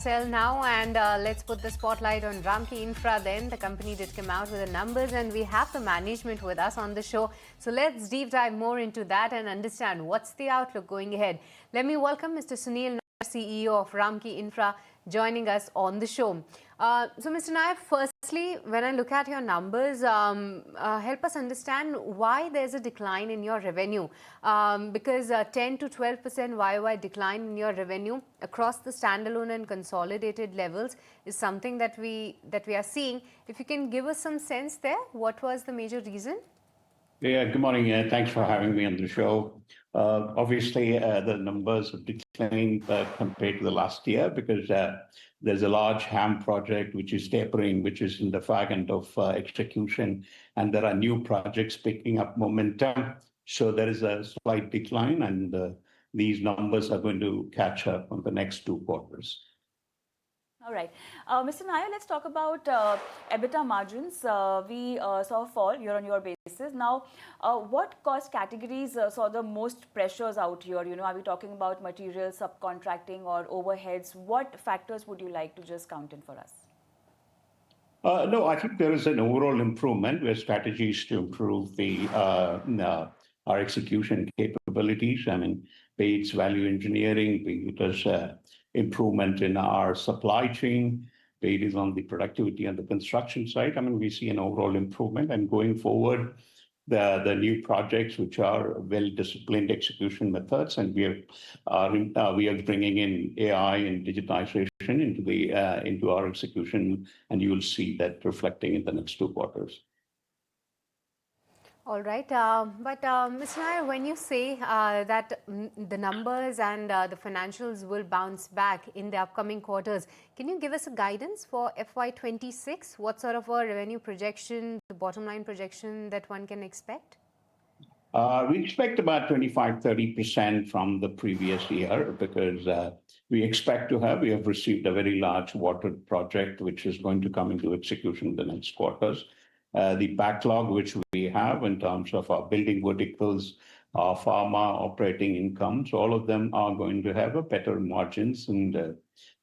Sell now, and let's put the spotlight on Ramky Infra then. The company did come out with the numbers and we have the management with us on the show. So let's deep dive more into that and understand what's the outlook going ahead. Let me welcome Mr. Sunil, Nair, CEO of Ramky Infra, joining us on the show. So Mr. Nair, firstly, when I look at your numbers, help us understand why there's a decline in your revenue. Because 10 to 12% YOY decline in your revenue across the standalone and consolidated levels is something that we are seeing. If you can give us some sense there, what was the major reason? Yeah, good morning. Thanks for having me on the show. Obviously, the numbers have declined compared to the last year because there's a large HAM project which is tapering, which is in the fag end of execution, and there are new projects picking up momentum. So there is a slight decline, and these numbers are going to catch up on the next 2 quarters. All right. Mr. Nair, let's talk about EBITDA margins. We saw a fall year-on-year basis. Now, what cost categories saw the most pressures out here? You know, are we talking about materials, subcontracting, or overheads? What factors would you like to just count in for us? No, I think there is an overall improvement where strategies to improve our execution capabilities. I mean, be it value engineering, be it as improvement in our supply chain, be it on the productivity and the construction side. I mean, we see an overall improvement, and going forward, the new projects which are well-disciplined execution methods, and we are bringing in AI and digitisation into our execution, and you will see that reflecting in the next 2 quarters. All right, but Mr. Nair, when you say that the numbers and the financials will bounce back in the upcoming quarters, can you give us a guidance for FY26? What sort of a revenue projection, the bottom line projection that one can expect? We expect about 25-30% from the previous year because we have received a very large water project which is going to come into execution in the next quarters. The backlog which we have in terms of our building verticals, our pharma operating incomes, all of them are going to have a better margins and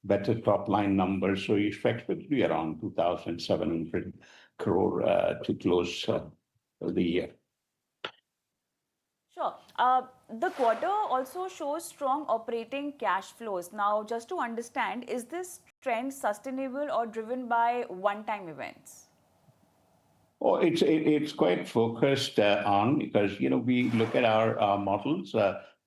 better top line numbers. So we expect it to be around 2,700 crore to close the year. Sure. The quarter also shows strong operating cash flows. Now, just to understand, is this trend sustainable or driven by one-time events? Oh, it's quite focused on, because we look at our models.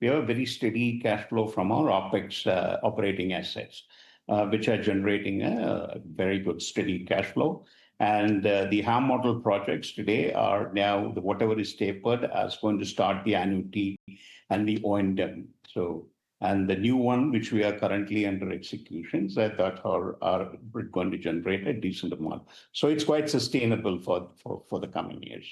We have a very steady cash flow from our OPEX operating assets, which are generating a very good steady cash flow. And the HAM model projects today are now whatever is tapered is going to start the annuity and the O&M. And the new one, which we are currently under execution, that are going to generate a decent amount. So it's quite sustainable for the coming years.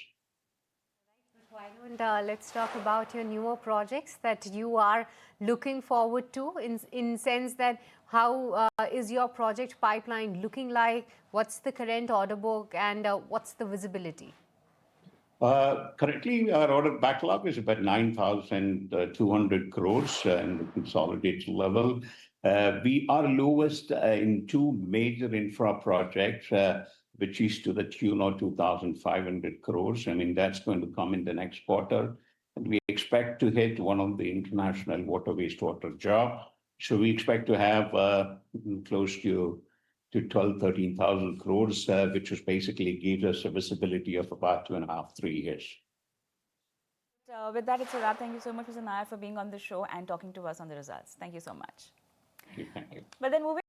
Why don't let's talk about your newer projects that you are looking forward to in sense that how is your project pipeline looking like? What's the current order book and what's the visibility? Currently, our order backlog is about 9,200 crores in the consolidated level. We are lowest in 2 major infra projects, which is to the tune of 2,500 crores. I mean, that's going to come in the next quarter. And we expect to hit one of the international water wastewater job. So we expect to have close to 12,000-13,000 crores, which is basically gives us a visibility of about 2.5-3 years. With that, it's a wrap. Thank you so much, Mr. Nair, for being on the show and talking to us on the results. Thank you so much. Thank you. But then moving